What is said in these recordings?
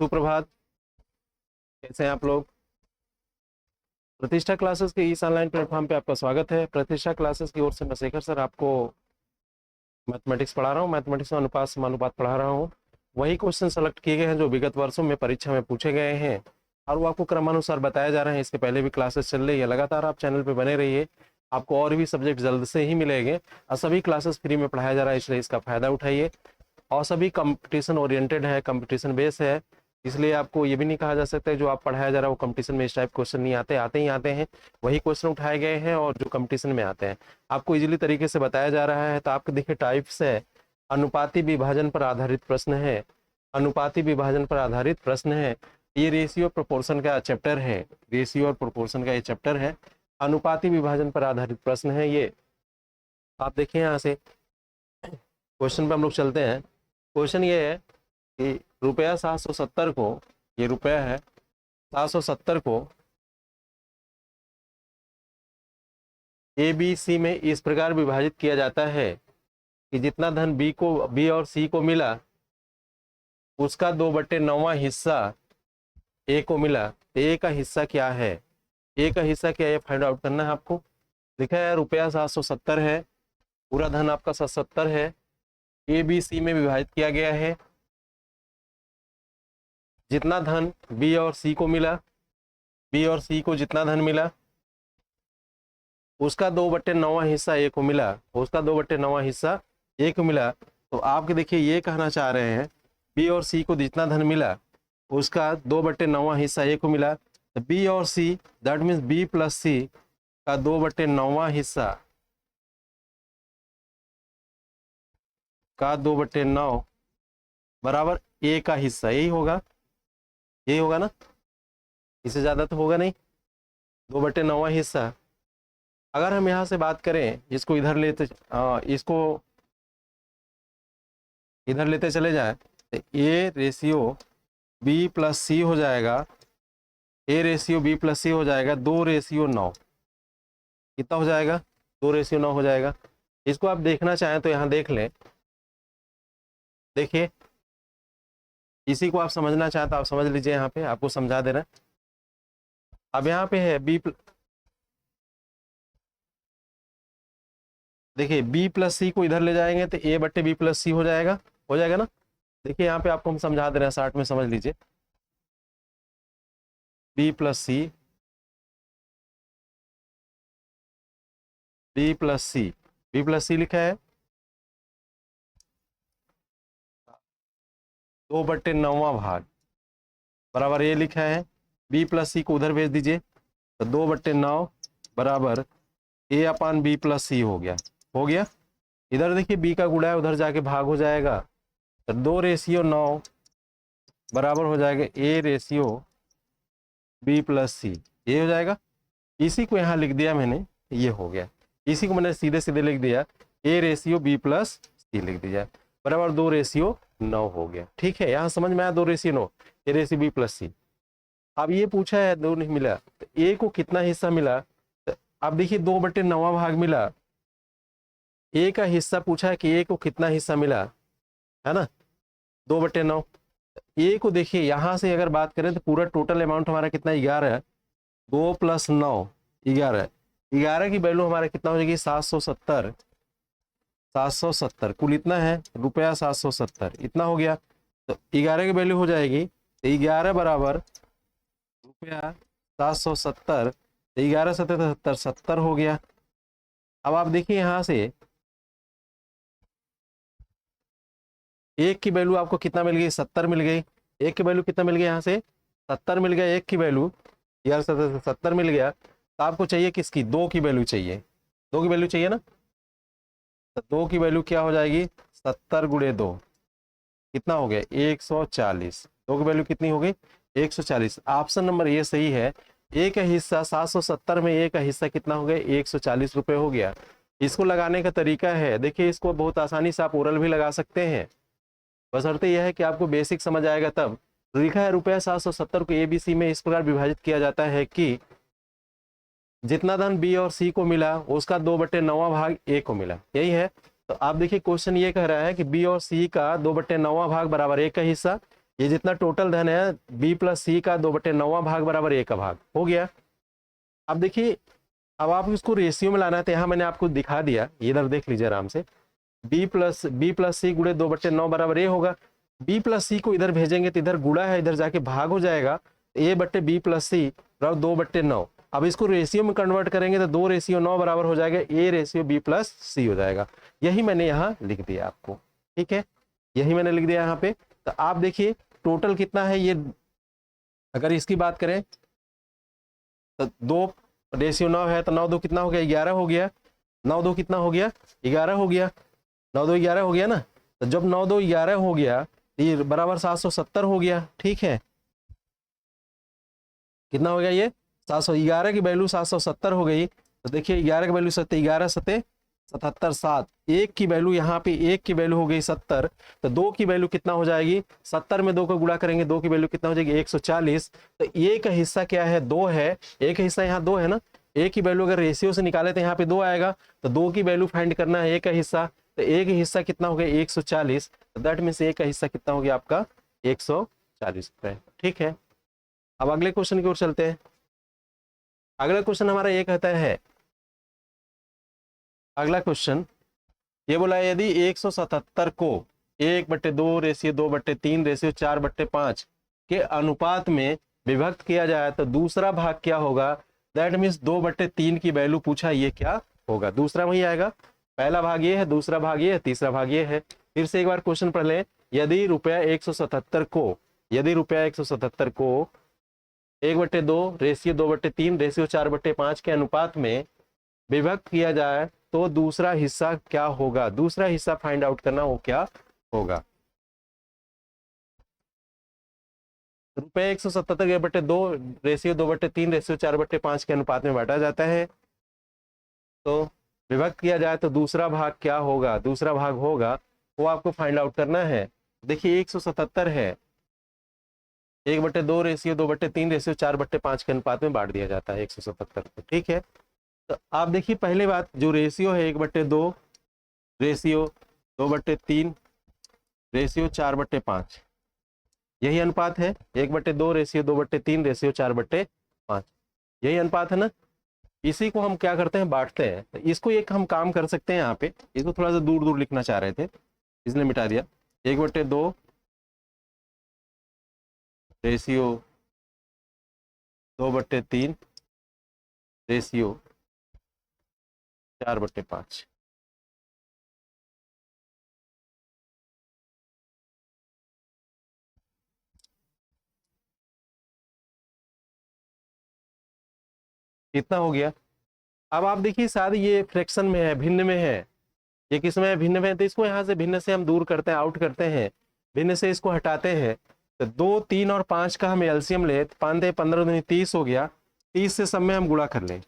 सुप्रभात, कैसे हैं आप लोग। प्रतिष्ठा क्लासेस के इस ऑनलाइन प्लेटफॉर्म पे आपका स्वागत है। प्रतिष्ठा क्लासेस की ओर से मैं शेखर सर आपको मैथमेटिक्स पढ़ा रहा हूँ। मैथमेटिक्स में अनुपात समानुपात पढ़ा रहा हूँ। वही क्वेश्चन सेलेक्ट किए गए हैं जो विगत वर्षों में परीक्षा में पूछे गए हैं और वो आपको क्रमानुसार बताया जा रहे हैं। इसके पहले भी क्लासेस चल रही है, लगातार आप चैनल पे बने रहिए, आपको और भी सब्जेक्ट जल्द से ही मिलेंगे और सभी क्लासेस फ्री में पढ़ाया जा रहा है, इसलिए इसका फायदा उठाइए। और सभी कंपटीशन ओरिएंटेड है, कंपटीशन बेस है, इसलिए आपको ये भी नहीं कहा जा सकता है जो आप पढ़ाया जा रहा है वो कंपटीशन में इस टाइप क्वेश्चन नहीं आते, आते ही आते हैं। वही क्वेश्चन उठाए गए हैं और जो कंपटीशन में आते हैं आपको इजीली तरीके से बताया जा रहा है। तो आपके देखिए टाइप्स है, अनुपाती विभाजन पर आधारित प्रश्न है, अनुपाती विभाजन पर आधारित प्रश्न है। ये रेशियो प्रोपोर्शन का चैप्टर है, रेशियो और प्रोपोर्शन का ये चैप्टर है, अनुपाती विभाजन पर आधारित प्रश्न है ये। आप देखिए यहाँ से क्वेश्चन पे हम लोग चलते हैं। क्वेश्चन ये है कि रुपया 770 को, ये रुपया है 770 को ए बी सी में इस प्रकार विभाजित किया जाता है कि जितना धन बी और सी को मिला उसका 2/9 हिस्सा ए को मिला। तो ए का हिस्सा क्या है, ए का हिस्सा क्या है फाइंड आउट करना है आपको। लिखा है रुपया 770 है, पूरा धन आपका 770 है, ए बी सी में विभाजित किया गया है। जितना धन बी और सी को मिला, बी और सी को जितना धन मिला उसका 2/9 हिस्सा ए को मिला, उसका 2/9 हिस्सा ए को मिला। तो आपके देखिए ये कहना चाह रहे हैं बी और सी को जितना धन मिला उसका 2/9 हिस्सा ए को मिला। तो बी और C that means B plus C का 2/9 हिस्सा का 2/9 बराबर ए का हिस्सा, यही होगा, यही होगा ना, इससे ज्यादा तो होगा नहीं। 2/9 हिस्सा अगर हम यहाँ से बात करें, इसको इधर लेते इसको इधर लेते चले जाए तो ए रेशियो बी प्लस सी हो जाएगा, ए रेशियो बी प्लस सी हो जाएगा 2:9। कितना हो जाएगा, 2:9 हो जाएगा। इसको आप देखना चाहें तो यहाँ देख लें, देखिए इसी को आप समझना चाहें तो आप समझ लीजिए, यहाँ पे आपको समझा दे रहे हैं। अब यहाँ पे है देखिए बी प्लस सी को इधर ले जाएंगे तो a/b प्लस सी हो जाएगा, हो जाएगा ना। देखिए यहाँ पे आपको हम समझा दे रहे हैं, 60 में समझ लीजिए, बी प्लस सी, बी प्लस सी, बी प्लस सी लिखा है 2/9 भाग बराबर ये लिखा है, बी प्लस सी को उधर भेज दीजिए तो 2/9 बराबर a/b प्लस सी हो गया, हो गया। इधर देखिए बी का गुणा है, उधर जाके भाग हो जाएगा तो 2:9 बराबर हो जाएगा a रेशियो बी प्लस सी, ये हो जाएगा। इसी को यहाँ लिख दिया मैंने, ये हो गया। इसी को मैंने सीधे सीधे लिख दिया, a रेशियो बी प्लस सी लिख दिया बराबर 2:9 हो गया। ठीक है, यहाँ समझ में आया, 2:9 a रेशियो बी प्लस सी। अब ये पूछा है 2 नहीं मिला तो a को कितना हिस्सा मिला, तो अब देखिए 2/9 भाग मिला, a का हिस्सा पूछा है कि a को कितना हिस्सा मिला, है ना, 2/9। ए को देखिए यहाँ से अगर बात करें तो पूरा टोटल अमाउंट हमारा कितना, 11, 2 + 9 11, 11 की वैल्यू हमारा कितना हो जाएगी 770, 770 कुल इतना है रुपया 770 इतना हो गया। तो 11 की वैल्यू हो जाएगी तो 11 बराबर रुपया 770, 11 7 70 हो गया। अब आप देखिए यहाँ से एक की वैल्यू आपको कितना मिल गई, 70 मिल गई। एक की वैल्यू कितना मिल गया, यहाँ से 70 मिल गया एक की वैल्यू, यार 70 मिल गया। तो आपको चाहिए किसकी, 2 की वैल्यू चाहिए, 2 की वैल्यू चाहिए ना। तो 2 की वैल्यू क्या हो जाएगी, 70 × 2 कितना हो गया 140। 2 की वैल्यू कितनी हो गई 140। ऑप्शन नंबर ये सही है। ए का हिस्सा 770 में ए का हिस्सा कितना हो गया 140 रुपये हो गया। इसको लगाने का तरीका है, देखिए इसको बहुत आसानी से आप ओरल भी लगा सकते हैं, बशर्ते यह है कि आपको बेसिक समझ आएगा तब। तो लिखा है रुपया 770 को ABC में इस प्रकार विभाजित किया जाता है कि जितना धन बी और सी को मिला उसका 2/9 भाग ए को मिला, यही है। तो आप देखिए क्वेश्चन ये कह रहा है कि बी और सी का 2/9 भाग बराबर ए का हिस्सा, ये जितना टोटल धन है बी प्लस सी का 2/9 भाग बराबर ए का भाग हो गया। अब देखिए, अब आप इसको रेशियो में लाना है तो यहाँ मैंने आपको दिखा दिया, इधर देख लीजिए आराम से। बी प्लस सी गुणे 2/9 बराबर ए होगा। बी प्लस सी को इधर भेजेंगे तो इधर गुणा है, इधर जाके भाग हो जाएगा, ए बट्टे बी प्लस सी बराबर 2/9। अब इसको रेशियो में कन्वर्ट करेंगे तो 2:9 बराबर हो जाएगा ए रेशियो बी प्लस सी हो जाएगा। यही मैंने यहाँ लिख दिया आपको, ठीक है, यही मैंने लिख दिया यहाँ पे। तो आप देखिए टोटल कितना है ये, अगर इसकी बात करें तो 2:9 है, तो 9 2 कितना हो गया, 11 हो गया। 9 2 कितना हो गया, 11 हो गया। 9 2 11 हो गया ना। तो जब 9 2 11 हो गया ये बराबर 770 हो गया, ठीक है। कितना हो गया ये 711 की वैल्यू 770 हो गई। तो देखिए 11 की वैल्यू 11 सते 77, 7 एक की वैल्यू, यहाँ पे एक की वैल्यू हो गई 70। तो 2 की वैल्यू कितना हो जाएगी, 70 में 2 को गुणा करेंगे, 2 की वैल्यू कितना हो जाएगी 140। तो ए का हिस्सा क्या है, 2 है। एक हिस्सा यहाँ 2 है ना, ए की वैल्यू अगर रेशियो से निकाले तो यहाँ पे 2 आएगा। तो 2 की वैल्यू फाइंड करना है ए का हिस्सा। तो ए का हिस्सा कितना हो गया 140। तो दैट मीन्स ए का हिस्सा कितना हो गया आपका 140 रुपए, ठीक है। अब अगले क्वेश्चन की ओर चलते हैं। अगला क्वेश्चन हमारा ये कहता है, अगला क्वेश्चन ये बोला है यदि 177 को 1/2 रेशियो 2/3 रेशियो 4/5 के अनुपात में विभक्त किया जाए तो दूसरा भाग क्या होगा। दैट मीन्स 2/3 की वैल्यू पूछा, ये क्या होगा, दूसरा वही आएगा। पहला भाग ये है, दूसरा भाग ये है, तीसरा भाग ये है। फिर से एक बार क्वेश्चन पढ़ लें। यदि रुपया 177 को 1/2 रेशियो 2/3 रेशियो 4/5 के अनुपात में विभक्त किया जाए तो दूसरा हिस्सा क्या होगा। दूसरा हिस्सा फाइंड आउट करना, वो क्या होगा। रुपये 177/2 रेशियो 2/3 रेशियो 4/5 के अनुपात में बांटा जाता है, तो विभक्त किया जाए तो दूसरा भाग क्या होगा। दूसरा भाग होगा वो आपको फाइंड आउट करना है। देखिए 177 है, 1/2 रेशियो 2/3 रेशियो 4/5 के अनुपात में बांट दिया जाता है 177 को, ठीक है। तो आप देखिए पहले बात, जो रेशियो है 1/2 रेशियो 2/3 रेशियो 4/5, यही अनुपात है। 1/2 रेशियो 2/3 रेशियो 4/5, यही अनुपात है ना। इसी को हम क्या करते हैं, बांटते हैं। तो इसको एक हम काम कर सकते हैं, यहाँ पे इसको थोड़ा सा दूर दूर लिखना चाह रहे थे इसलिए मिटा दिया। 1/2 रेशियो 2/3 रेशियो 4/5। कितना हो गया। अब आप देखिए शायद ये फ्रैक्शन में है, भिन्न में है। ये किस में है, भिन्न में है। तो इसको यहाँ से भिन्न से हम दूर करते हैं, आउट करते हैं, भिन्न से इसको हटाते हैं। तो 2 3 और 5 का हम एलसीएम ले, 5 15 दूनी 30 हो गया। 30 से सब में हम गुणा कर लें,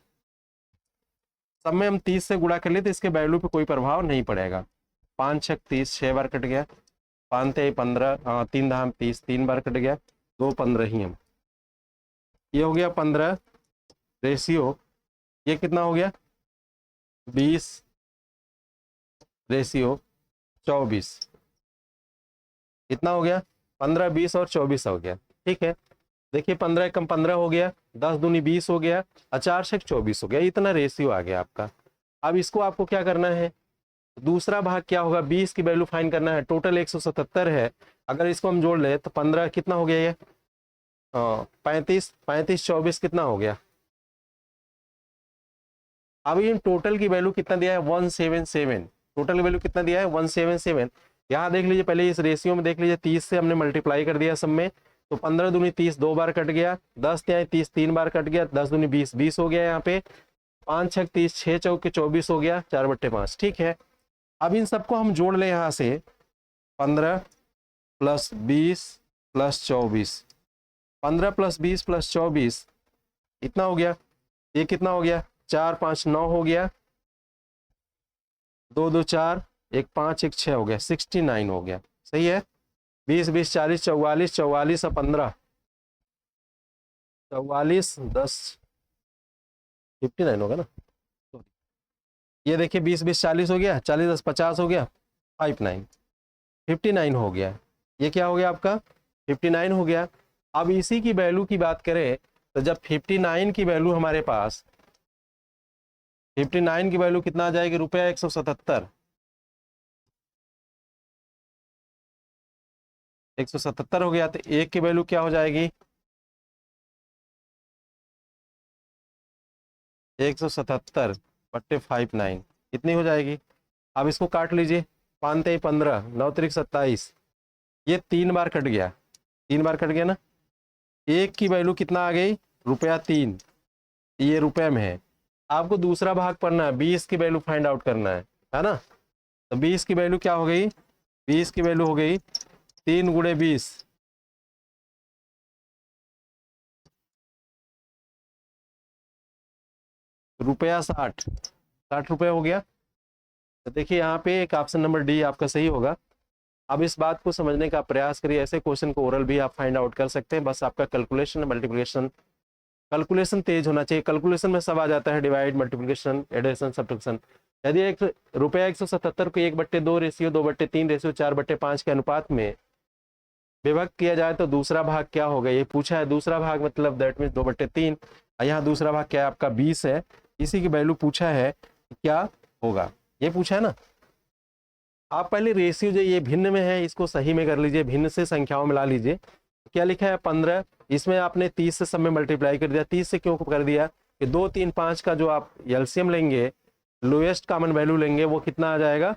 सब में हम 30 से गुणा कर ले तो इसके वैल्यू पे कोई प्रभाव नहीं पड़ेगा। 5 6 30, 6 बार कट गया। 5 15, 3 धाम 30, 3 बार कट गया। 2 15 ही हम, ये हो गया 15 रेशियो, ये कितना हो गया 20 रेशियो 24, कितना हो गया 15 20 और 24 हो गया, ठीक है। देखिए 15 कम 15 हो गया, 10 दूनी 20 हो गया, 4 6 24 हो गया, इतना रेशियो आ गया आपका। अब इसको आपको क्या करना है, दूसरा भाग क्या होगा, 20 की वैल्यू फाइंड करना है। टोटल 177 है, अगर इसको हम जोड़ ले तो 15 कितना हो गया ये 35 35 24 कितना हो गया। अब इन टोटल की वैल्यू कितना दिया है 177, टोटल वैल्यू कितना दिया है 177। यहाँ देख लीजिए, पहले इस रेशियो में देख लीजिए, 30 से हमने मल्टीप्लाई कर दिया सब में। तो 15 दूनी 30 2 बार कट गया, 10 त्याई 30 3 बार कट गया, 10 दूनी 20 20 हो गया यहाँ पे, 5 6 30, 6 चौके 24 हो गया, 4/5, ठीक है। अब इन सबको हम जोड़ लें यहाँ से, 15 + 20 + 24, 15 + 20 + 24 इतना हो गया। ये कितना हो गया 4 5 9 हो गया, 2 2 4, 1 5 1 6 हो गया, 69 हो गया, सही है। 20 20 40 44, 44 और 15 44 10 59 होगा ना। ये देखिए 20 20 40 हो गया, 40 10 50 हो गया, 59 59 हो गया। ये क्या हो गया आपका 59 हो गया। अब इसी की वैल्यू की बात करें तो जब 59 की वैल्यू हमारे पास 59 की वैल्यू कितना आ जाएगी, रुपया 177। 177 हो गया तो एक की वैल्यू क्या हो जाएगी, 177/59 कितनी हो जाएगी। अब इसको काट लीजिए, 5 × 15 9 × 27, ये 3 बार कट गया, 3 बार कट गया ना। एक की वैल्यू कितना आ गई, ₹3, ये रुपए में है। आपको दूसरा भाग पढ़ना है, 20 की वैल्यू फाइंड आउट करना है ना। तो 20 की वैल्यू क्या हो गई, 20 की वैल्यू हो गई 3 × 20, ₹60 हो गया। तो देखिए यहाँ पे एक ऑप्शन नंबर डी आपका सही होगा। अब इस बात को समझने का प्रयास करिए, ऐसे क्वेश्चन को ओरल भी आप फाइंड आउट कर सकते हैं, बस आपका कैलकुलेशन मल्टीप्लिकेशन कैलकुलेशन तेज होना चाहिए। कैलकुलेशन में सब आ जाता है, डिवाइड मल्टीप्लिकेशन एडिशन सब्ट्रैक्शन। यदि एक रुपया 177 को 1/2 रेशियो 2/3 रेशियो 4/5 के अनुपात में विभक्त किया जाए तो दूसरा भाग क्या होगा, ये पूछा है। दूसरा भाग मतलब दैट मीन 2/3। यहाँ दूसरा भाग क्या है आपका 20 है, इसी की वैल्यू पूछा है क्या होगा, ये पूछा है ना। आप पहले रेशियो जो ये भिन्न में है इसको सही में कर लीजिए, भिन्न से संख्याओं में ला लीजिए। क्या लिखा है 15, इसमें आपने 30 से सब में मल्टीप्लाई कर दिया। 30 से क्यों कर दिया कि 2 3 5 का जो आप एलसीएम लेंगे, लोएस्ट कॉमन वैल्यू लेंगे, वो कितना आ जाएगा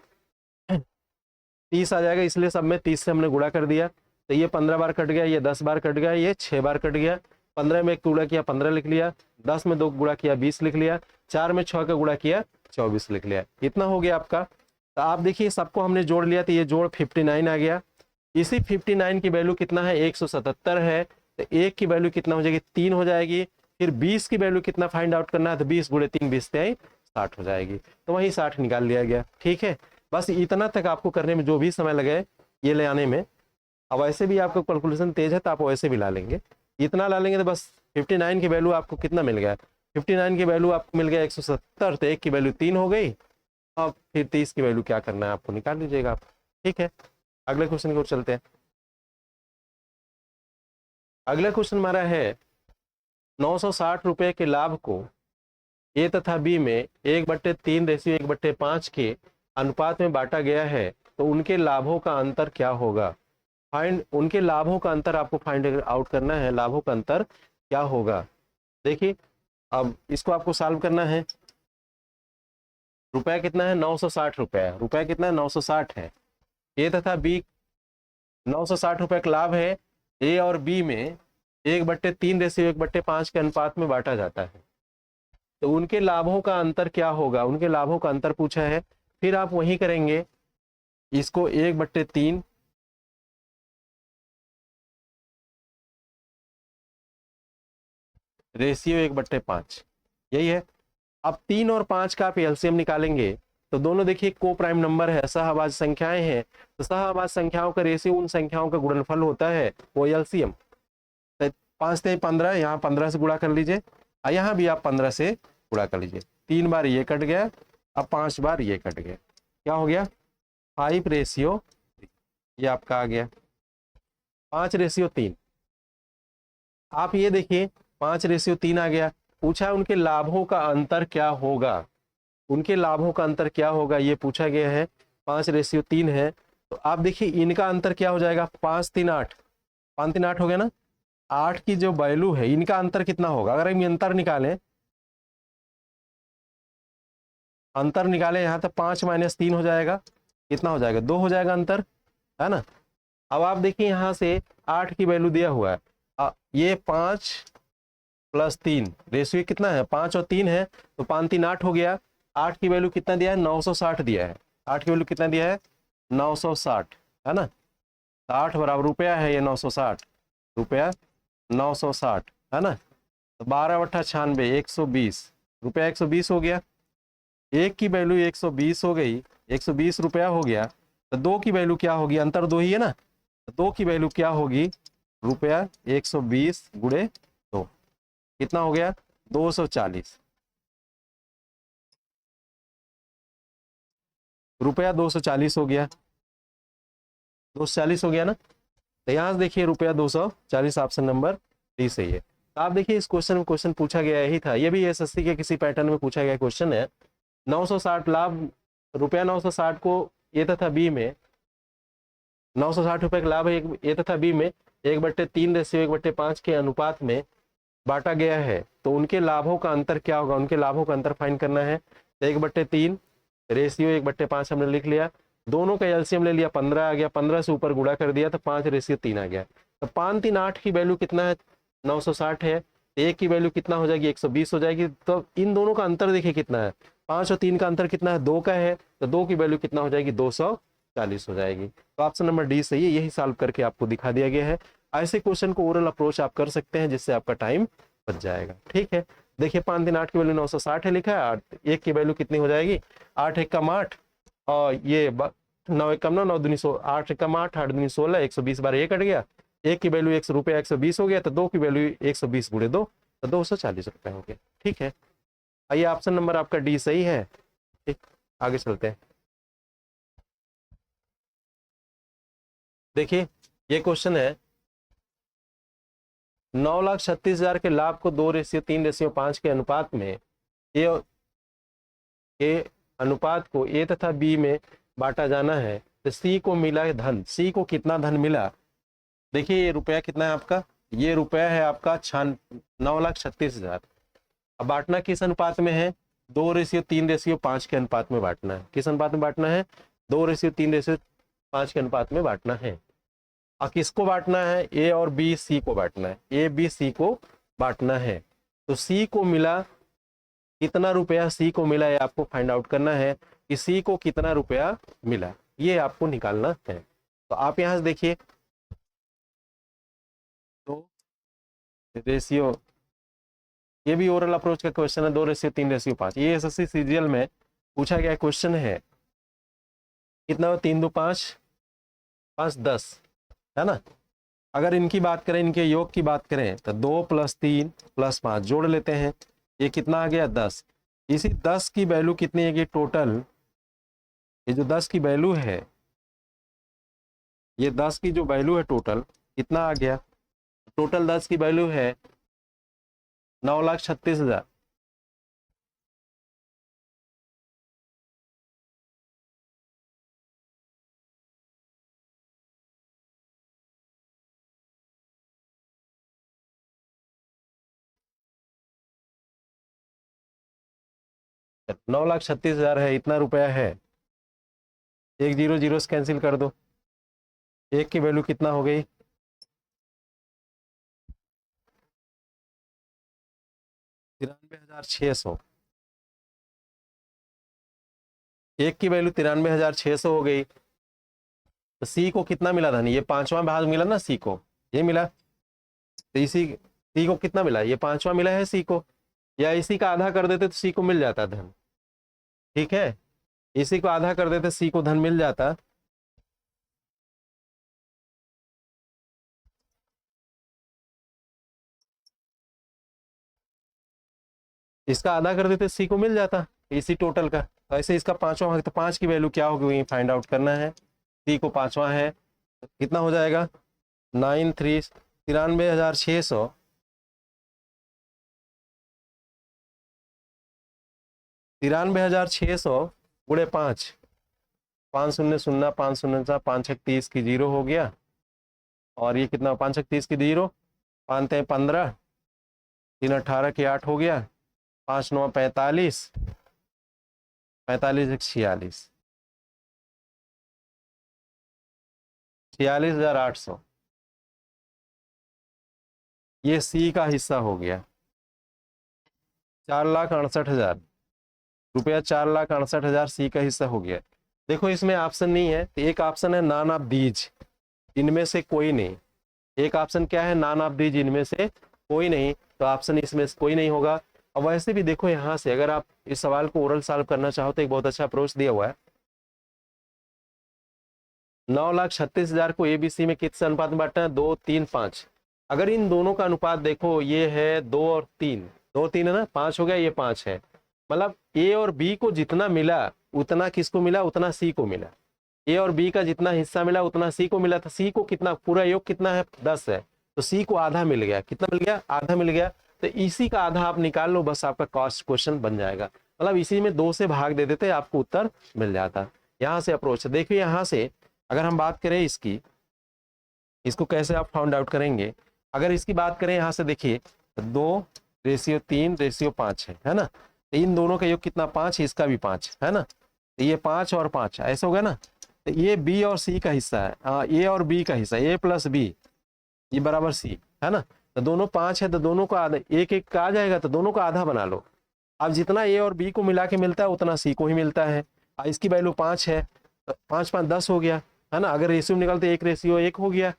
30 आ जाएगा, इसलिए सब में 30 से हमने गुणा कर दिया। तो ये 15 बार कट गया, ये 10 बार कट गया, ये 6 बार कट गया। 15 में 1 गुणा किया 15 लिख लिया, 10 में 2 गुणा किया 20 लिख लिया, 4 में 6 का गुणा किया 24 लिख लिया। इतना हो गया आपका। तो आप देखिए सबको हमने जोड़ लिया तो ये जोड़ 59 आ गया। इसी 59 की वैल्यू कितना है, 177 है। तो एक की वैल्यू कितना हो जाएगी, 3 हो जाएगी। फिर 20 की वैल्यू कितना फाइंड आउट करना है, तो 20 × 3 20 60 हो जाएगी। तो वही 60 निकाल लिया गया। ठीक है, बस इतना तक आपको करने में जो भी समय लगे ये ले आने में। अब वैसे भी आपको कैलकुलेशन तेज है तो आप वैसे भी ला लेंगे, इतना ला लेंगे तो बस 59 की वैल्यू आपको कितना मिल गया, 59 की वैल्यू आपको मिल गया 177। तो एक की वैल्यू 3 हो गई। अब फिर 30 की वैल्यू क्या करना है आपको, निकाल लीजिएगा आप। ठीक है, अगले क्वेश्चन की ओर चलते हैं। अगला क्वेश्चन हमारा है 960 रुपए के लाभ को ए तथा बी में 1/3 रेशियो 1/5 के अनुपात में बांटा गया है, तो उनके लाभों का अंतर क्या होगा। उनके लाभों का अंतर आपको फाइंड आउट करना है, लाभों का अंतर क्या होगा। देखिए अब इसको आपको सॉल्व करना है। रुपया कितना है, 960 रुपया। रुपया कितना है, 960 है। ए तथा बी 960 रुपए का लाभ है, ए और बी में 1/3 रेशियो 1/5 के अनुपात में बांटा जाता है। तो उनके लाभों का अंतर क्या होगा, उनके लाभों का अंतर पूछा है। फिर आप वही करेंगे, इसको 1/3 रेशियो 1/5 यही है। अब 3 और 5 का आप एलसीएम निकालेंगे तो दोनों देखिए को प्राइम नंबर है, सहअभाज्य संख्याएं हैं। तो सहअभाज्य संख्याओं का रेशियो उन संख्याओं का गुणनफल होता है, वो एलसीएम। 5 × 15, यहाँ 15 से गुणा कर लीजिए, और यहाँ भी आप 15 से गुणा कर लीजिए। 3 बार ये कट गया, अब 5 बार ये कट गया, क्या हो गया 5/3, ये आपका आ गया 5/3। आप ये देखिए 5/3 आ गया। पूछा उनके लाभों का अंतर क्या होगा, उनके लाभों का अंतर क्या होगा ये पूछा गया है। 5/3 है, तो आप देखिए इनका अंतर क्या हो जाएगा, 5 3 8, 5 3 8 हो गया ना। 8 की जो वैल्यू है इनका अंतर कितना होगा, अगर हम अंतर निकालें, अंतर निकालें यहाँ तो 5 - 3 हो जाएगा, कितना हो जाएगा 2 हो जाएगा अंतर, है ना। अब आप देखिए यहाँ से 8 की वैल्यू दिया हुआ है, ये 5 + 3 रेशियो कितना है, 5 और 3 है, तो 5 3 8 हो गया। 8 की वैल्यू कितना दिया है, 960 दिया है। 8 की वैल्यू कितना दिया है, 960, है ना। 60 बराबर रुपया है, ये 960 रुपया 960, है ना। तो 12/98 120 रुपया 120 हो गया। एक की वैल्यू 120 हो गई, 120 रुपया हो गया। तो 2 की वैल्यू क्या होगी, अंतर 2 ही है ना। तो 2 की वैल्यू क्या होगी, रुपया 120 × 2 कितना हो गया 240 रुपया, 240 हो गया, 240 हो गया ना। तो यहाँ से देखिए रुपया 240, ऑप्शन नंबर डी सही है। तो आप देखिए इस क्वेश्चन में क्वेश्चन पूछा गया यही था, ये भी एसएससी के किसी पैटर्न में पूछा गया क्वेश्चन है। 960 लाभ, रुपया 960 को ए तथा बी में, 960 रुपए का लाभ एक ए तथा बी में 1/3 रेशियो 1/5 के अनुपात में बांटा गया है, तो उनके लाभों का अंतर क्या होगा, उनके लाभों का अंतर फाइंड करना है। 1/3 रेशियो 1/5 हमने लिख लिया, दोनों का एलसीएम ले लिया, 15 आ गया, 15 से ऊपर गुणा कर दिया तो 5/3 आ गया। तो 5 3 8 की वैल्यू कितना है, 960 है, एक की वैल्यू कितना हो जाएगी, 120 हो जाएगी। तो इन दोनों का अंतर देखिए कितना है, 5 और 3 का अंतर कितना है, 2 का है, तो 2 की वैल्यू कितना हो जाएगी, 240 हो जाएगी। तो ऑप्शन नंबर डी सही है, यही सॉल्व करके आपको दिखा दिया गया है। ऐसे क्वेश्चन को ओरल अप्रोच आप कर सकते हैं जिससे आपका टाइम बच जाएगा। ठीक है, देखिए 5 3 8 की वैल्यू 960 है लिखा है, 1 की वैल्यू कितनी हो जाएगी, 8 1 कम 8 और ये 9 1 कम 9 9 दूनी 16, 8 1 कम 8 8 दूनी 16, 120 बार 1 कट गया, 1 की वैल्यू ₹100 120 हो गया, तो 2 की वैल्यू 120 गुणे 2 तो 240 रुपए हो गया। ठीक है, आइए ऑप्शन नंबर आपका डी सही है। ठीक, आगे चलते हैं। देखिए ये क्वेश्चन है, 9,36,000 के लाभ को 2:3:5 के अनुपात में ए अनुपात को ए तथा बी में बांटा जाना है, तो सी को मिला है धन, सी को कितना धन मिला। देखिए ये रुपया कितना है आपका, ये रुपया है आपका 9,36,000। अब बांटना किस अनुपात में है, 2:3:5 के अनुपात में बांटना है। किस अनुपात में बांटना है, 2:3:5 के अनुपात में बांटना है। और किसको बांटना है, ए और बी सी को बांटना है, ए बी सी को बांटना है। तो सी को मिला कितना रुपया, सी को मिला ये आपको फाइंड आउट करना है कि सी को कितना रुपया मिला, ये आपको निकालना है। तो आप यहां से देखिए, तो रेशियो, ये भी ओरल अप्रोच का क्वेश्चन है, 2:3:5, ये एसएससी सीजीएल में पूछा गया क्वेश्चन है। कितना हो, 3 2 5 5 10 है ना। अगर इनकी बात करें, इनके योग की बात करें तो 2 + 3 + 5 जोड़ लेते हैं, ये कितना आ गया 10। इसी 10 की वैल्यू कितनी है कि टोटल, ये जो 10 की वैल्यू है, ये 10 की जो वैल्यू है टोटल कितना आ गया, टोटल 10 की वैल्यू है 9,36,000। तो 9,36,000 है, इतना रुपया है, एक 0 0 से कैंसिल कर दो, एक की वैल्यू कितना हो गई, 93,600, एक की वैल्यू 93,600 हो गई। तो सी को कितना मिला था, नहीं ये 5वां भाग मिला ना सी को, ये मिला, तो इसी सी को कितना मिला, ये 5वां मिला है सी को, या इसी का आधा कर देते तो सी को मिल जाता धन। ठीक है, इसी को आधा कर देते सी को धन मिल जाता, इसका आधा कर देते सी को मिल जाता इसी टोटल का। तो ऐसे इसका 5वां भाग, तो 5 की वैल्यू क्या होगी फाइंड आउट करना है, सी को 5वां है, तो कितना हो जाएगा 93,600 गुणे 5, 5 0 0 5 0 5 6 30 की 0 हो गया, और ये कितना 5 6 30 की 0, 5 3 15, 3 18 की 8 हो गया, 5 9 45, 45 1 46, 46,800, ये सी का हिस्सा हो गया। 4,68,000 रुपया, 4,68,000 सी का हिस्सा हो गया। देखो इसमें ऑप्शन नहीं है, तो एक ऑप्शन है नॉन ऑफ दीज, इनमें से कोई नहीं। एक ऑप्शन क्या है, नॉन ऑफ दीज, इनमें से कोई नहीं, तो ऑप्शन इसमें से कोई नहीं होगा। और वैसे भी देखो यहाँ से अगर आप इस सवाल को ओरल सॉल्व करना चाहो तो एक बहुत अच्छा अप्रोच दिया हुआ है। 9,36,000 को एबीसी में किस अनुपात में बांटना है, 2 3 5। अगर इन दोनों का अनुपात देखो, ये है 2 और 3, 2 3 है ना, 5 हो गया, ये 5 है, मतलब ए और बी को जितना मिला उतना किसको मिला, उतना सी को मिला। ए और बी का जितना हिस्सा मिला उतना सी को मिला था। सी को कितना, पूरा योग कितना है 10 है, तो सी को आधा मिल गया। कितना मिल गया, आधा मिल गया। तो इसी का आधा आप निकाल लो, बस आपका कॉस्ट क्वेश्चन बन जाएगा। मतलब इसी में 2 से भाग दे देते आपको उत्तर मिल जाता। यहाँ से अप्रोच है। देखिए यहाँ से अगर हम बात करें इसकी, इसको कैसे आप फाउंड आउट करेंगे। अगर इसकी बात करें यहाँ से देखिए 2:3:5 है ना। तो इन दोनों का योग कितना 5 है, इसका भी 5 है ना। तो ये 5 और 5 ऐसा होगा ना। तो ये बी और सी का हिस्सा है, ए और बी का हिस्सा, ए प्लस बी ये बराबर सी है ना। तो दोनों 5 है तो दोनों को आधा, एक एक का आ जाएगा तो दोनों को आधा बना लो। अब जितना ए और बी को मिला के मिलता है उतना सी को ही मिलता है। इसकी वैल्यू 5 है तो 5 5 10 हो गया है ना। अगर रेशियो निकालते 1:1 हो गया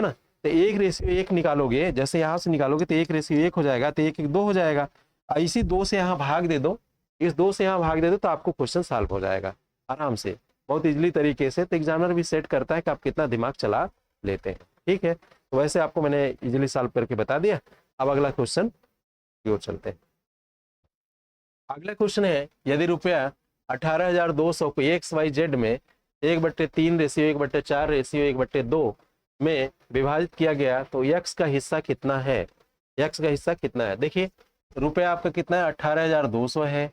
ना। तो 1:1 निकालोगे, जैसे यहाँ से निकालोगे तो 1:1 हो जाएगा, तो 1:2 हो जाएगा। इसी 2 से यहाँ भाग दे दो, इस 2 से यहाँ भाग दे दो तो आपको क्वेश्चन सॉल्व हो जाएगा आराम से, बहुत इजीली तरीके से। तो एग्जामिनर भी सेट करता है कि आप कितना दिमाग चला लेते हैं। ठीक है, तो वैसे आपको मैंने इजीली सॉल्व करके बता दिया। अब अगला क्वेश्चन की ओर चलते हैं। अगला क्वेश्चन है, यदि रुपया 18,200 को XYZ में 1/3:1/4:1/2 में विभाजित किया गया तो x का हिस्सा कितना है। x का हिस्सा कितना है। देखिए रुपया आपका कितना है 18,200 है।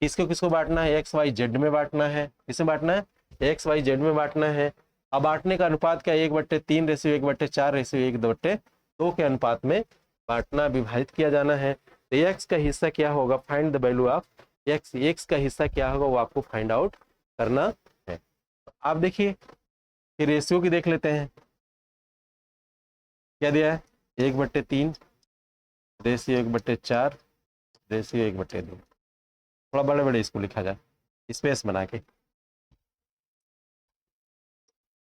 किसको किसको बांटना है, XYZ में बांटना है। किसे बांटना है, XYZ में बांटना है। अब बांटने का अनुपात क्या है, 1/3:1/4:1/2 के अनुपात में बांटना, विभाजित किया जाना है। तो x का हिस्सा क्या होगा, find the value of x। x का हिस्सा क्या होगा वो आपको फाइंड आउट करना है। आप देखिए कि रेशियो की देख लेते हैं, क्या दिया है 1/3 रेशियो 1/4 रेशियो 1/2। थोड़ा बड़े बड़े इसको लिखा जाए स्पेस बना के,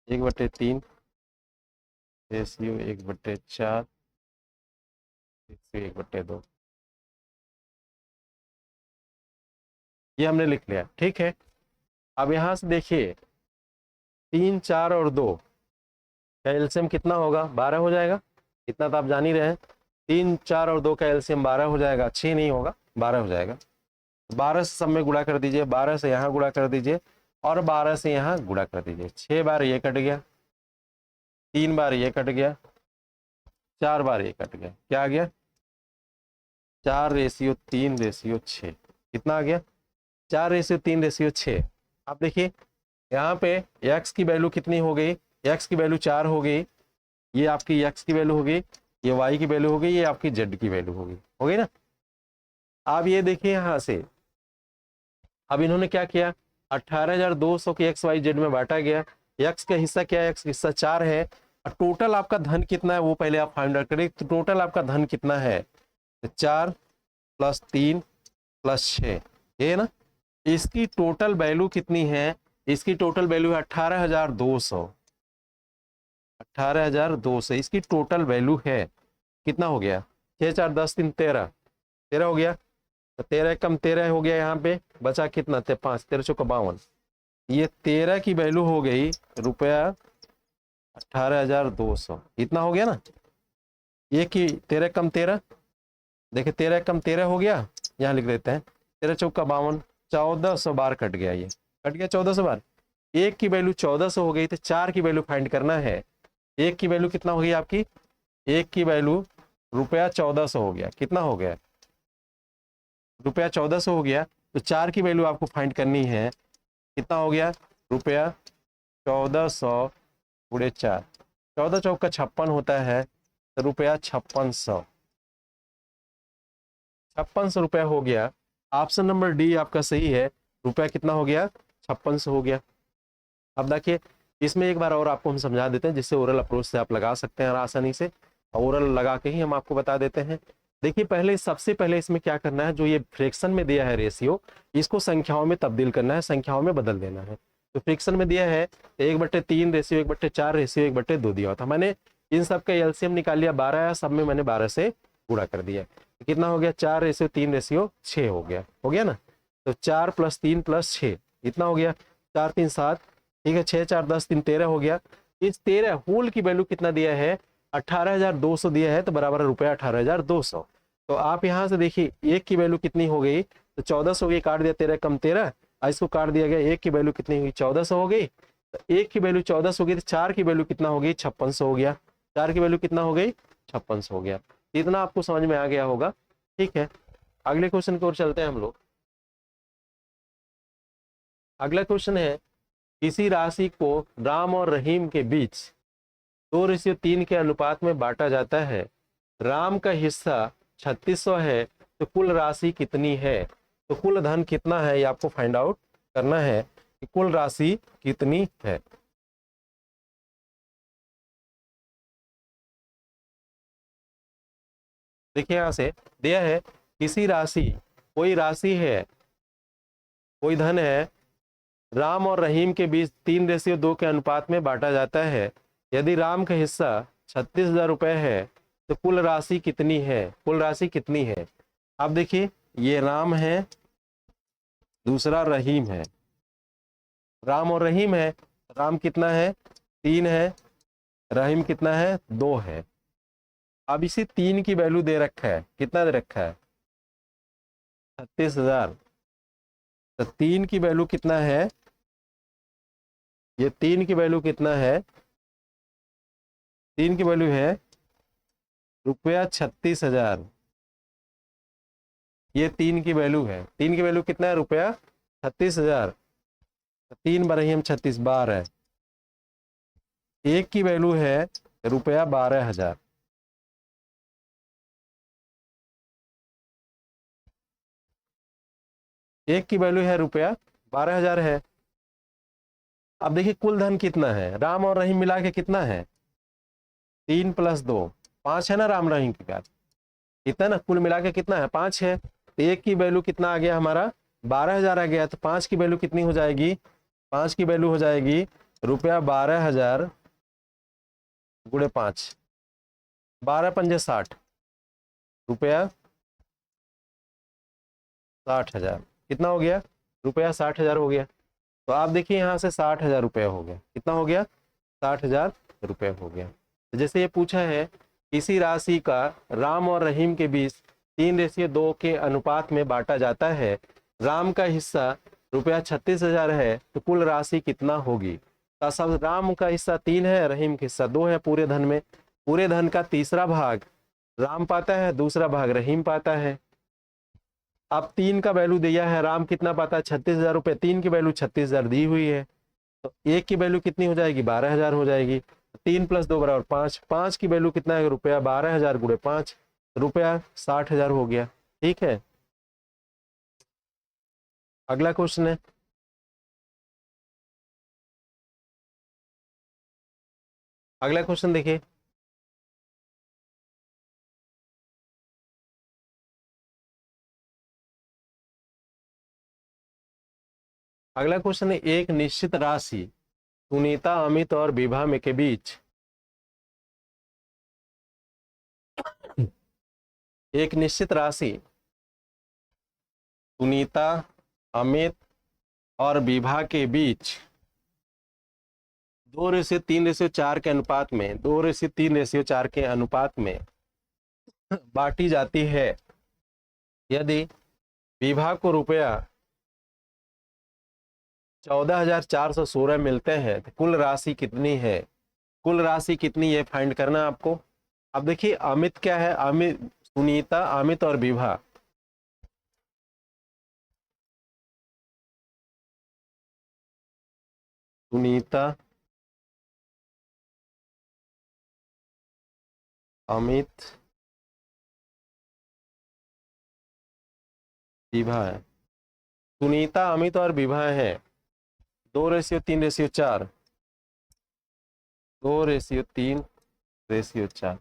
1/3 रेशियो 1/4 रेशियो 1/2, ये हमने लिख लिया। ठीक है, अब यहां से देखिए 3 4 और 2 का एलसीएम कितना होगा, 12 हो जाएगा। इतना तो आप जान ही रहे हैं, 3 4 और 2 का एलसीएम 12 हो जाएगा। 6 नहीं होगा, 12 हो जाएगा। 12 से सब में गुणा कर दीजिए, 12 से यहाँ गुणा कर दीजिए और 12 से यहाँ गुणा कर दीजिए। 6 बार ये कट गया, 3 बार ये कट गया, 4 बार ये कट गया। क्या आ गया, 4:3:6। कितना आ गया, 4:3:6। अब देखिए यहाँ पे x की वैल्यू कितनी हो गई, x की वैल्यू 4 हो गई। ये आपकी x की वैल्यू हो गई, ये y की वैल्यू हो गई, ये आपकी z की वैल्यू हो गई ना। अब ये देखिए यहाँ से, अब इन्होंने क्या किया, 18,200 के XYZ में बांटा गया। x का हिस्सा क्या है, x का हिस्सा 4 है। और टोटल आपका धन कितना है वो पहले आप फाइंड आउट करें। तो टोटल आपका धन कितना है, 4 + 3 + 6, ये ना। इसकी टोटल वैल्यू कितनी है, इसकी टोटल वैल्यू है 18,200। 18,200 इसकी टोटल वैल्यू है। कितना हो गया, 6 4 10 3 13 13 हो गया। तो 13 कम 13 हो गया, यहाँ पे बचा कितना, 5 13 चौका 52। ये 13 की वैल्यू हो गई रुपया 18,200, इतना हो गया ना। ये की 13 कम 13, देखिए 13 कम 13 हो गया, यहाँ लिख देते हैं 13 चौका 52, 1400 बार कट गया, ये कट गया 1400 बार। एक की वैल्यू 1400 हो गई, तो 4 की वैल्यू फाइंड करना है। एक की वैल्यू कितना हो गई आपकी, एक की वैल्यू रुपया 1400 हो गया। कितना हो गया, रुपया 1400 हो गया। तो 4 की वैल्यू आपको फाइंड करनी है। कितना हो गया, रुपया 1400 × 4, 14 चौका 56 होता है। तो रुपया 5600 रुपया हो गया। ऑप्शन नंबर डी आपका सही है। रुपया कितना हो गया, 5600 हो गया। अब देखिए इसमें एक बार और आपको हम समझा देते हैं, जिससे ओरल अप्रोच से आप लगा सकते हैं आसानी से। ओरल लगा के ही हम आपको बता देते हैं। देखिए पहले, सबसे पहले इसमें क्या करना है, जो ये फ्रैक्शन में दिया है रेशियो, इसको संख्याओं में तब्दील करना है, संख्याओं में बदल देना है। तो फ्रैक्शन में दिया है 1/3 रेशियो 1/4 रेशियो 1/2 दिया था। मैंने इन सब का एलसीएम निकाल लिया, 12 आया, सब में मैंने 12 से गुणा कर दिया। कितना हो गया, 4:3:6 हो गया ना। तो 4 + 3 + 6 इतना हो गया, 4 3 7, ठीक है। 6 4 10 3 13 हो गया। इस 13 होल की वैल्यू कितना दिया है, 18,200 दिया है, तो बराबर रुपया 18,200। तो आप यहाँ से देखिए एक की वैल्यू कितनी हो गई, तो 1400 हो गई, काट दिया 13 कम 13, इसको काट दिया गया। एक की वैल्यू कितनी हुई, 1400 हो गई। तो 1 की वैल्यू 1400 हो गई, तो 4 की वैल्यू कितना हो गई, 5600 हो गया। 4 की वैल्यू कितना हो गई, 5600 हो गया। इतना आपको समझ में आ गया होगा। ठीक है, अगले क्वेश्चन की ओर चलते हैं हम लोग। अगला क्वेश्चन है, किसी राशि को राम और रहीम के बीच 2:3 के अनुपात में बांटा जाता है। राम का हिस्सा 3600 है, तो कुल राशि कितनी है। तो कुल धन कितना है, ये आपको फाइंड आउट करना है कि कुल राशि कितनी है। देखिए यहां से दिया है, किसी राशि, कोई राशि है, कोई धन है, राम और रहीम के बीच 3:2 के अनुपात में बांटा जाता है। यदि राम का हिस्सा 36,000 रुपए है, तो कुल राशि कितनी है, कुल राशि कितनी है। अब देखिए, ये राम है, दूसरा रहीम है। राम और रहीम है, राम कितना है, 3 है, रहीम कितना है, 2 है। अब इसी 3 की वैल्यू दे रखा है, कितना दे रखा है, 36,000। तो 3 की वैल्यू कितना है, ये 3 की वैल्यू कितना है, 3 की वैल्यू है रुपया 36,000। ये 3 की वैल्यू है, 3 की वैल्यू कितना है, रुपया 36,000। 3 बारह हम 36, 12। 1 की वैल्यू है रुपया 12,000। एक की वैल्यू है रुपया 12,000 है। अब देखिए कुल धन कितना है, राम और रहीम मिला के कितना है, 3 + 2, 5 है ना, राम रहीम के बाद कितना ना, कुल मिला के कितना है, 5 है। तो 1 की वैल्यू कितना आ गया हमारा, 12,000 आ गया। तो 5 की वैल्यू कितनी हो जाएगी, 5 की वैल्यू हो जाएगी रुपया 12,000 गुणे 5, 12 पंजे 60, रुपया 60,000। कितना हो गया, रुपया 60,000 हो गया। तो आप देखिए यहाँ से 60,000 रुपये हो गया, कितना हो गया, 60,000 रुपये हो गया। तो जैसे ये पूछा है, किसी राशि का राम और रहीम के बीच 3:2 के अनुपात में बांटा जाता है। राम का हिस्सा रुपया 36,000 है, तो कुल राशि कितना होगी। तो सब राम का हिस्सा 3 है, रहीम का हिस्सा 2 है पूरे धन में। पूरे धन का तीसरा भाग राम पाता है, दूसरा भाग रहीम पाता है। अब 3 का वैल्यू दिया है, राम कितना पाता है, 36,000 रुपये, 3 की वैल्यू 36,000 दी हुई है। तो 1 की वैल्यू कितनी हो जाएगी, 12,000 हो जाएगी। 3 + 2 = 5, 5 की वैल्यू कितना है, रुपया 12,000 गुणे 5, रुपया 60,000 हो गया। ठीक है, अगला क्वेश्चन है, अगला क्वेश्चन देखिए। अगला क्वेश्चन है, एक निश्चित राशि सुनीता, अमित और विभा में के बीच, एक निश्चित राशि सुनीता, अमित और विभा के बीच 2:3:4 के अनुपात में, 2:3:4 के अनुपात में बांटी जाती है। यदि विभा को रुपया 14,416 मिलते हैं, तो कुल राशि कितनी है। कुल राशि कितनी है फाइंड करना आपको। अब देखिए अमित क्या है, अमित, सुनीता, अमित और विभा, सुनीता, अमित, विभा है। सुनीता, अमित और विभा है 2:3:4, 2:3:4,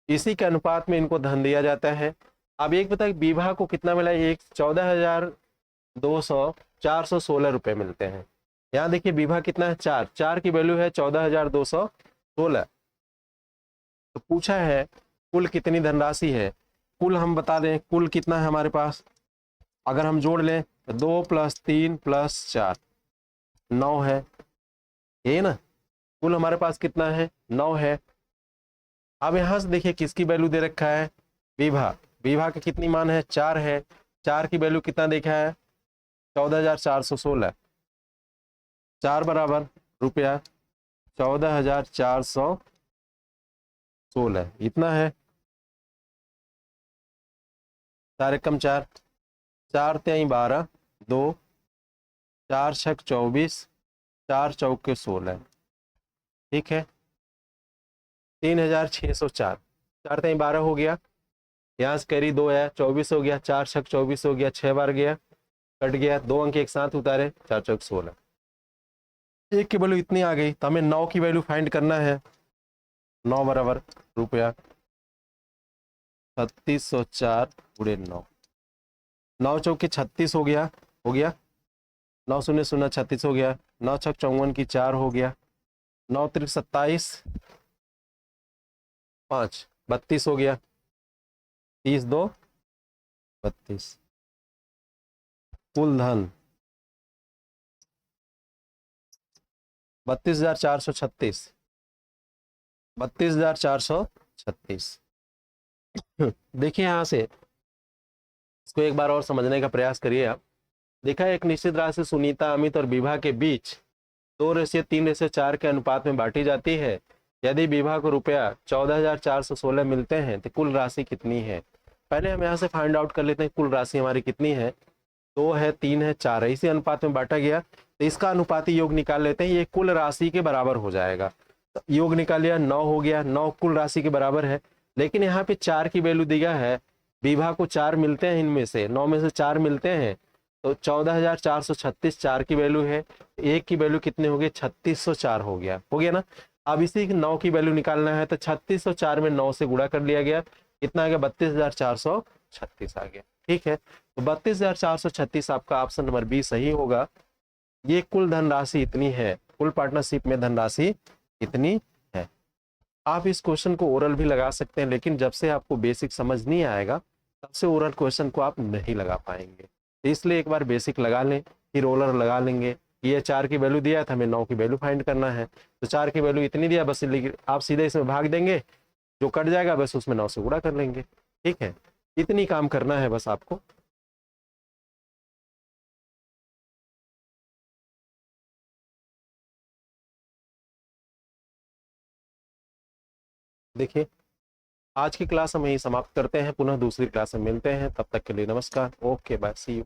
इसी के अनुपात में इनको धन दिया जाता है। अब एक बताइए विभा को कितना मिला, एक 14,416 रुपए मिलते हैं। यहाँ देखिए विभा कितना है, 4, 4 की वैल्यू है 14,216। तो पूछा है कुल कितनी धनराशि है। कुल हम बता दें, कुल कितना है हमारे पास, अगर हम जोड़ लें तो 2 + 3 + 4 9 है, ये ना, कुल हमारे पास कितना है, 9 है। अब यहां से देखिए किसकी वैल्यू दे रखा है, विभा, विभा की कितनी मान है, 4 है। 4 की वैल्यू कितना देखा है, 14,416। 4 = रुपया 14,416, इतना है। 4 एकम 4, 4 तेई 12, 2, 4 छक 24, 4 चौके 16, ठीक है। 3,604, 4 तेई 12 हो गया, यहाँ से कैरी 2 आया, 24 हो गया, 4 छक 24 हो गया, 6 बार गया, कट गया, 2 अंक एक साथ उतारे, 4 चौक 16, एक की वैल्यू इतनी आ गई। तो हमें 9 की वैल्यू फाइंड करना है। 9 बराबर रुपया 3604 गुणे 9, 9 चौके 36 हो गया, 9 शून्य शून्य 36 हो गया, 9 छक 54 की 4 हो गया, 9 त्रिक 27, 5 32 हो गया, 30 2 32, कुल धन 32,436, 32,436। देखिए यहां से इसको एक बार और समझने का प्रयास करिए आप। देखा एक निश्चित राशि सुनीता, अमित और विभा के बीच 2:3:4 के अनुपात में बांटी जाती है। यदि विभा को रुपया 14,416 मिलते हैं तो कुल राशि कितनी है। पहले हम यहाँ से फाइंड आउट कर लेते हैं कुल राशि हमारी कितनी है। 2 है, 3 है, 4 है, इसी अनुपात में बांटा गया, तो इसका अनुपाती योग निकाल लेते हैं। ये कुल राशि के बराबर हो जाएगा। तो योग निकाल लिया, 9 हो गया, 9 कुल राशि के बराबर है। लेकिन यहाँ पे 4 की वैल्यू दिया है, विभा को 4 मिलते हैं, इनमें से 9 में से 4 मिलते हैं, तो 14,436 4 की वैल्यू है। एक की वैल्यू कितने हो गए, 3604 हो गया ना। अब इसी 9 की वैल्यू निकालना है, तो 3604 में 9 से गुणा कर लिया गया, कितना आ गया, 32,436 आ गया, ठीक है। तो 32,436 आपका ऑप्शन नंबर बी सही होगा। ये कुल धनराशि इतनी है, कुल पार्टनरशिप में धनराशि इतनी है। आप इस क्वेश्चन को ओरल भी लगा सकते हैं, लेकिन जब से आपको बेसिक समझ नहीं आएगा तब से ओरल क्वेश्चन को आप नहीं लगा पाएंगे। इसलिए एक बार बेसिक लगा लें, फिर ओरल लगा लेंगे। ये 4 की वैल्यू दिया था, हमें 9 की वैल्यू फाइंड करना है, तो 4 की वैल्यू इतनी दिया, बस आप सीधे इसमें भाग देंगे, जो कट जाएगा बस उसमें 9 से गुणा कर लेंगे, ठीक है। इतनी काम करना है बस आपको। देखिए आज की क्लास हम यही समाप्त करते हैं, पुनः दूसरी क्लास में मिलते हैं, तब तक के लिए नमस्कार, ओके बाय, सी यू।